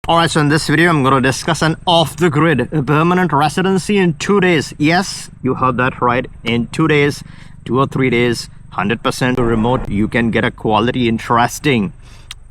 Alright, so in this video, I'm going to discuss an off-the-grid permanent residency in 2 days. Yes, you heard that right. In 2 days, 2 or 3 days, 100% remote, you can get a quality, interesting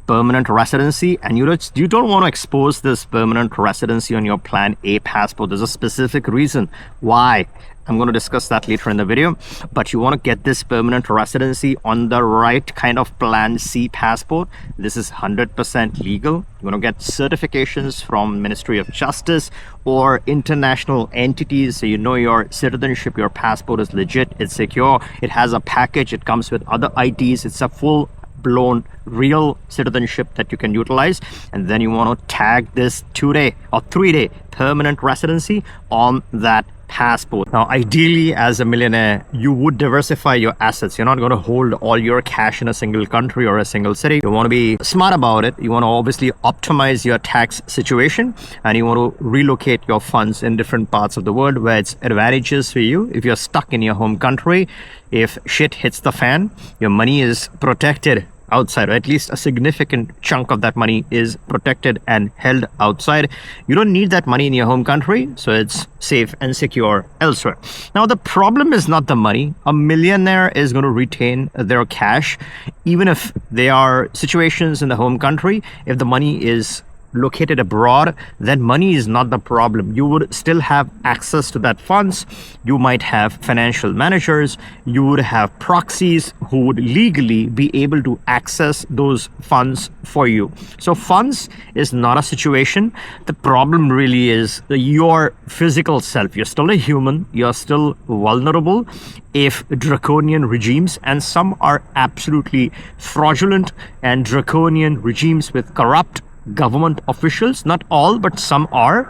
permanent residency, and you don't want to expose this permanent residency on your Plan A passport. There's a specific reason why. I'm going to discuss that later in the video, but you want to get this permanent residency on the right kind of Plan C passport. This is 100% legal. You want to get certifications from Ministry of Justice or international entities, so you know your citizenship, your passport is legit, it's secure, it has a package, it comes with other IDs, it's a full blown real citizenship that you can utilize. And then you want to tag this 2-day or 3-day permanent residency on that passport. Now, ideally, as a millionaire, you would diversify your assets. You're not going to hold all your cash in a single country or a single city. You want to be smart about it. You want to obviously optimize your tax situation, and you want to relocate your funds in different parts of the world where it's advantageous for you. If you're stuck in your home country, if shit hits the fan, your money is protected outside, or at least a significant chunk of that money is protected and held outside. You don't need that money in your home country, so it's safe and secure elsewhere. Now, the problem is not the money. A millionaire is going to retain their cash, even if there are situations in the home country. If the money is located abroad, then money is not the problem. You would still have access to that funds. You might have financial managers, you would have proxies who would legally be able to access those funds for you. So funds is not a situation. The problem really is your physical self. You're still a human, you're still vulnerable if draconian regimes, and some are absolutely fraudulent and draconian regimes with corrupt government officials, not all, but some are.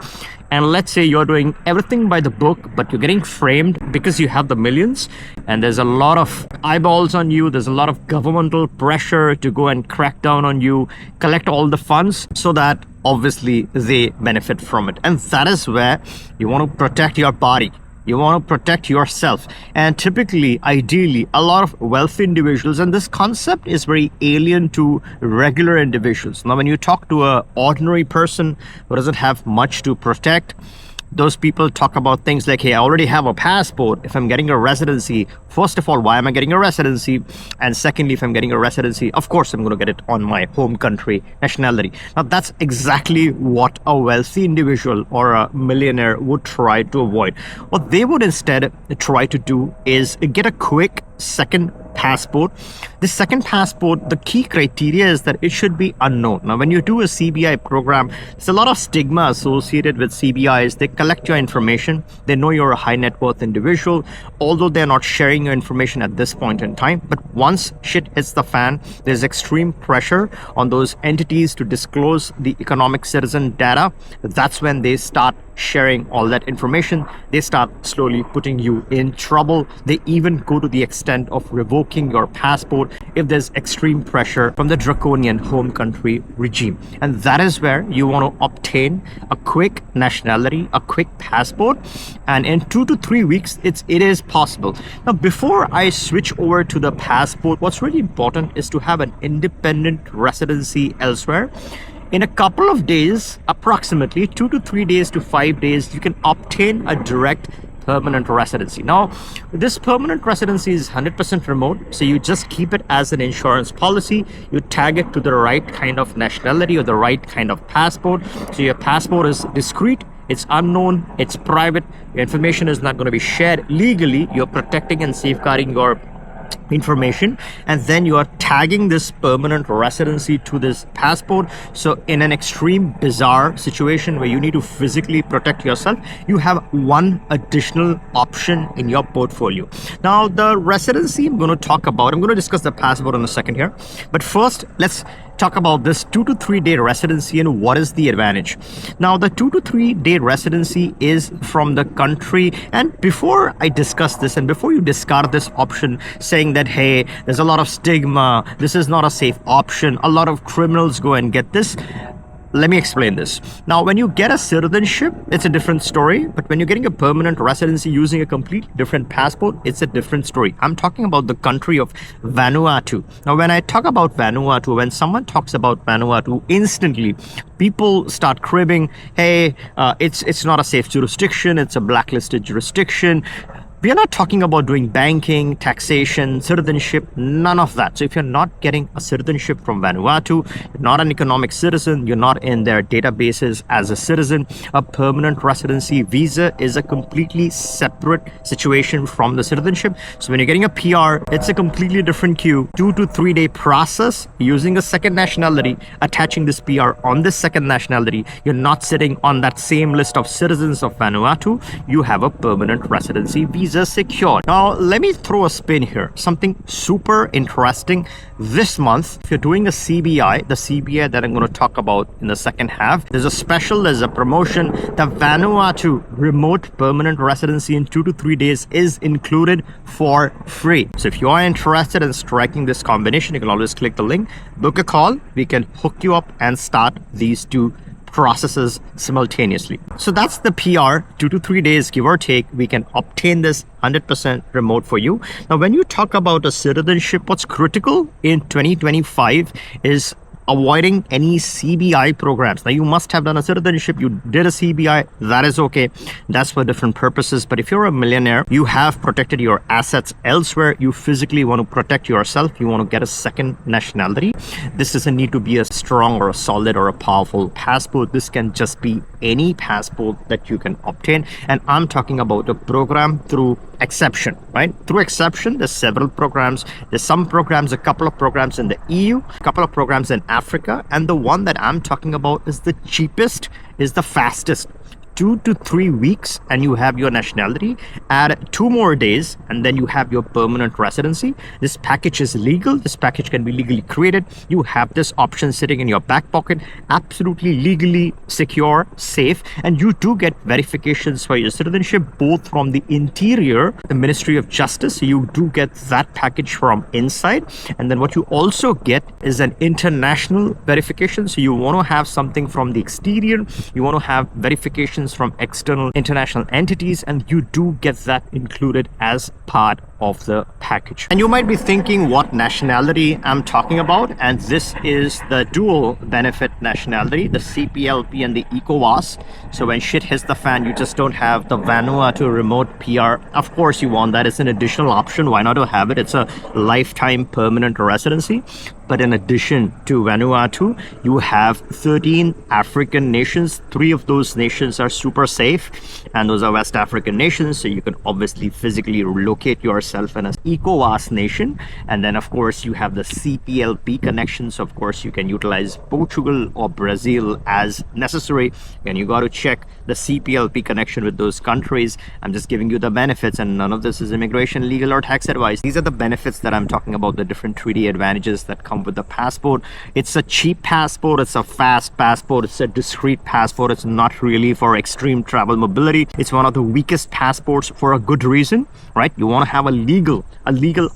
And let's say you're doing everything by the book, but you're getting framed because you have the millions, and there's a lot of eyeballs on you, there's a lot of governmental pressure to go and crack down on you, collect all the funds so that obviously they benefit from it. And that is where you want to protect your body. You want to protect yourself. And typically, ideally, a lot of wealthy individuals, and this concept is very alien to regular individuals. Now, when you talk to an ordinary person who doesn't have much to protect, those people talk about things like, hey, I already have a passport. If I'm getting a residency, first of all, why am I getting a residency? And secondly, if I'm getting a residency, of course, I'm going to get it on my home country nationality. Now, that's exactly what a wealthy individual or a millionaire would try to avoid. What they would instead try to do is get a quick second passport. The second passport, the key criteria is that it should be unknown. Now, when you do a CBI program, there's a lot of stigma associated with CBIs. They collect your information. They know you're a high net worth individual, although they're not sharing your information at this point in time. But once shit hits the fan, there's extreme pressure on those entities to disclose the economic citizen data. That's when they start sharing all that information. They start slowly putting you in trouble. They even go to the extent of revoking your passport if there's extreme pressure from the draconian home country regime. And that is where you want to obtain a quick nationality, a quick passport, and in 2 to 3 weeks it is possible. Now, before I switch over to the passport, what's really important is to have an independent residency elsewhere. In a couple of days, approximately 2 to 3 days to 5 days, you can obtain a direct permanent residency. Now, this permanent residency is 100% remote, so you just keep it as an insurance policy. You tag it to the right kind of nationality or the right kind of passport. So your passport is discreet, it's unknown, it's private, your information is not going to be shared legally. You're protecting and safeguarding your information, and then you are tagging this permanent residency to this passport. So in an extreme bizarre situation where you need to physically protect yourself, you have one additional option in your portfolio. Now, the residency I'm going to discuss the passport in a second here, but first let's talk about this 2 to 3 day residency and what is the advantage. Now, the 2 to 3 day residency is from the country, and before I discuss this and before you discard this option saying that, hey, there's a lot of stigma, this is not a safe option, a lot of criminals go and get this, let me explain this. Now, when you get a citizenship, it's a different story. But when you're getting a permanent residency using a completely different passport, it's a different story. I'm talking about the country of Vanuatu. Now, when I talk about Vanuatu, when someone talks about Vanuatu, instantly people start cribbing, hey, it's not a safe jurisdiction, it's a blacklisted jurisdiction. We are not talking about doing banking, taxation, citizenship, none of that. So if you're not getting a citizenship from Vanuatu, you're not an economic citizen, you're not in their databases as a citizen, a permanent residency visa is a completely separate situation from the citizenship. So when you're getting a PR, it's a completely different queue, 2 to 3 day process using a second nationality, attaching this PR on this second nationality. You're not sitting on that same list of citizens of Vanuatu. You have a permanent residency visa secured. Now, let me throw a spin here. Something super interesting. This month, if you're doing a CBI, the CBI that I'm going to talk about in the second half, there's a promotion. The Vanuatu remote permanent residency in 2 to 3 days is included for free. So if you are interested in striking this combination, you can always click the link, book a call. We can hook you up and start these two processes simultaneously. So that's the PR, 2 to 3 days, give or take. We can obtain this 100% remote for you. Now, when you talk about a citizenship, what's critical in 2025 is avoiding any CBI programs. Now, you must have done a citizenship, you did a CBI, that is okay. That's for different purposes. But if you're a millionaire, you have protected your assets elsewhere, you physically want to protect yourself, you want to get a second nationality. This doesn't need to be a strong or a solid or a powerful passport. This can just be any passport that you can obtain. And I'm talking about a program through exception, right? Through exception, there's several programs. There's some programs, a couple of programs in the EU, a couple of programs in Africa, and the one that I'm talking about is the cheapest, is the fastest. 2 to 3 weeks and you have your nationality. Add 2 more days and then you have your permanent residency. This package is legal. This package can be legally created. You have this option sitting in your back pocket, absolutely legally secure, safe, and you do get verifications for your citizenship both from the interior, the Ministry of Justice. So you do get that package from inside, and then what you also get is an international verification. So you want to have something from the exterior, you want to have verifications from external international entities, and you do get that included as part of the package. And you might be thinking what nationality I'm talking about, and this is the dual benefit nationality, the CPLP and the ECOWAS. So when shit hits the fan, you just don't have the Vanuatu remote PR. Of course you want that. It's an additional option. Why not have it? It's a lifetime permanent residency. But in addition to Vanuatu, you have 13 African nations. 3 of those nations are super safe, and those are West African nations. So you can obviously physically locate yourself in an ECOWAS nation. And then of course you have the CPLP connections. Of course you can utilize Portugal or Brazil as necessary, and you got to check the CPLP connection with those countries. I'm just giving you the benefits, and none of this is immigration, legal, or tax advice. These are the benefits that I'm talking about, the different 3D advantages that come with the passport. It's a cheap passport, it's a fast passport, it's a discreet passport. It's not really for extreme travel mobility. It's one of the weakest passports for a good reason, right? You want to have a legal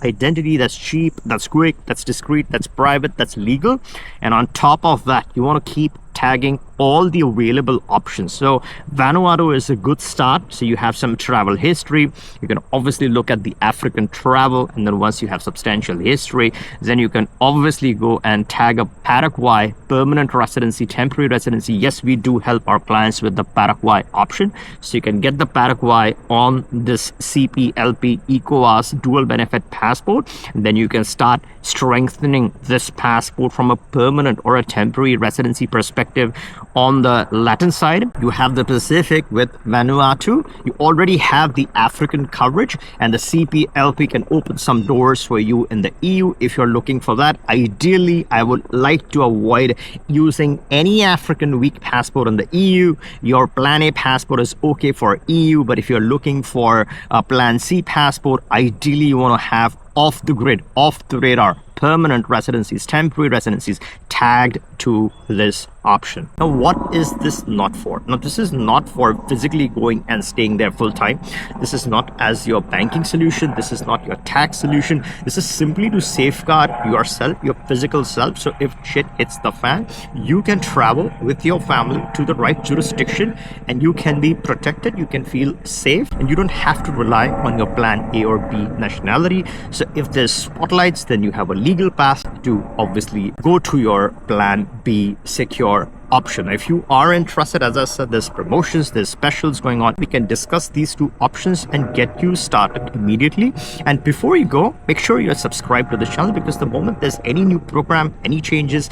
identity that's cheap, that's quick, that's discreet, that's private, that's legal. And on top of that, you want to keep tagging all the available options. So Vanuatu is a good start. So you have some travel history. You can obviously look at the African travel, and then once you have substantial history, then you can obviously go and tag a Paraguay permanent residency, temporary residency. Yes, we do help our clients with the Paraguay option. So you can get the Paraguay on this CPLP ECOWAS dual benefit passport, and then you can start strengthening this passport from a permanent or a temporary residency perspective. On the Latin side, you have the Pacific with Vanuatu. You already have the African coverage, and the CPLP can open some doors for you in the EU if you're looking for that. Ideally, I would like to avoid using any African weak passport in the EU. Your Plan A passport is okay for EU, but if you're looking for a Plan C passport, ideally you want to have off the grid, off the radar, permanent residencies, temporary residencies tagged to this option. Now, what is this not for? Now, this is not for physically going and staying there full time. This is not as your banking solution. This is not your tax solution. This is simply to safeguard yourself, your physical self. So if shit hits the fan, you can travel with your family to the right jurisdiction and you can be protected. You can feel safe and you don't have to rely on your plan A or B nationality. So if there's spotlights, then you have a legal pass to obviously go to your plan B secure option. If you are interested, as I said, there's promotions, there's specials going on. We can discuss these two options and get you started immediately. And before you go, make sure you're subscribed to the channel, because the moment there's any new program, any changes,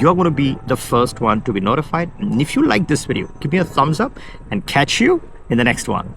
you're going to be the first one to be notified. And if you like this video, give me a thumbs up and catch you in the next one.